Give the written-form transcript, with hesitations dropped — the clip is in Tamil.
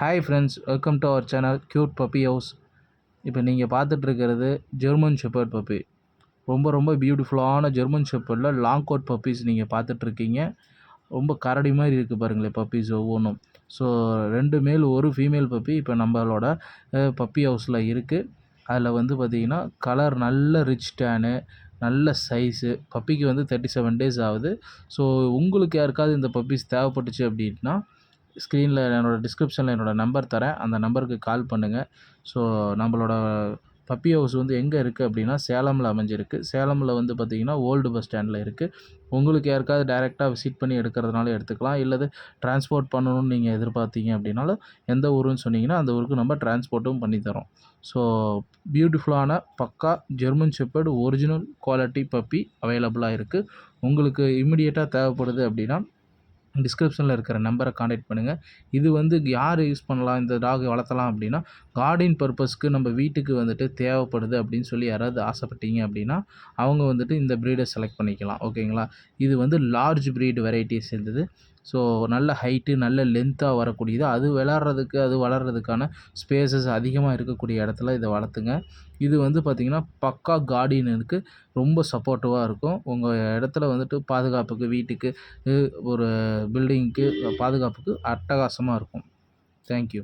Hi friends, welcome to our channel cute puppy house. இப்போ நீங்கள் பார்த்துட்ருக்கிறது ஜெர்மன் ஷெப்பர்ட் பப்பி. ரொம்ப பியூட்டிஃபுல்லான ஜெர்மன் ஷெப்பர்டில் லாங் கோட் பப்பீஸ் நீங்கள் பார்த்துட்ருக்கீங்க. ரொம்ப கரடி மாதிரி இருக்குது பாருங்களேன் பப்பீஸ் ஒவ்வொன்றும். ஸோ 2 மேல் 1 ஃபீமேல் பப்பி இப்போ நம்மளோட பப்பி ஹவுஸில் இருக்குது. அதில் வந்து பார்த்திங்கன்னா கலர் நல்ல ரிச் டேனு, நல்ல சைஸு. பப்பிக்கு வந்து 37 டேஸ் ஆகுது. ஸோ உங்களுக்கு யாருக்காவது இந்த பப்பீஸ் தேவைப்பட்டுச்சு அப்படின்னா ஸ்க்ரீனில் டிஸ்கிரிப்ஷனில் என்னோடய நம்பர் தரேன். அந்த நம்பருக்கு கால் பண்ணுங்கள். ஸோ நம்மளோட பப்பி ஹவுஸ் வந்து எங்கே இருக்குது அப்படின்னா சேலமில் அமைஞ்சிருக்கு. சேலமில் வந்து பார்த்திங்கன்னா ஓல்டு பஸ் ஸ்டாண்டில் இருக்குது. உங்களுக்கு யாருக்காவது டைரெக்டாக விசிட் பண்ணி எடுக்கிறதுனால எடுத்துக்கலாம். இல்லது டிரான்ஸ்போர்ட் பண்ணணும்னு நீங்கள் எதிர்பார்த்தீங்க அப்படின்னாலும் எந்த ஊருன்னு சொன்னீங்கன்னா அந்த ஊருக்கு நம்ம டிரான்ஸ்போர்ட்டும் பண்ணித்தரோம். ஸோ பியூட்டிஃபுல்லான பக்கா German shepherd original quality puppy அவைலபிளாக இருக்குது. உங்களுக்கு இம்மிடியேட்டாக தேவைப்படுது அப்படின்னா டிஸ்கிரிப்ஷனில் இருக்கிற நம்பரை காண்டாக்ட் பண்ணுங்கள். இது வந்து யார் யூஸ் பண்ணலாம், இந்த டாக் வளர்த்தலாம் அப்படின்னா கார்டிங் பர்பஸ்க்கு நம்ம வீட்டுக்கு வந்துட்டு தேவைப்படுது அப்படின்னு சொல்லி யாராவது ஆசைப்பட்டீங்க அப்படின்னா அவங்க வந்துட்டு இந்த ப்ரீடை செலக்ட் பண்ணிக்கலாம். ஓகேங்களா. இது வந்து லார்ஜ் ப்ரீடு வெரைட்டியை சேர்ந்தது. ஸோ நல்ல ஹைட்டு நல்ல லென்த்தாக வரக்கூடியது. அது விளாட்றதுக்கு அது வளர்கிறதுக்கான ஸ்பேசஸ் அதிகமாக இருக்கக்கூடிய இடத்துல இதை வளர்த்துங்க. இது வந்து பார்த்திங்கன்னா பக்கா கார்டியனுக்கு ரொம்ப சப்போர்ட்டிவாக இருக்கும். உங்கள் இடத்துல வந்துட்டு பாதுகாப்புக்கு, வீட்டுக்கு, ஒரு பில்டிங்க்கு பாதுகாப்புக்கு அட்டகாசமாக இருக்கும். தேங்க்யூ.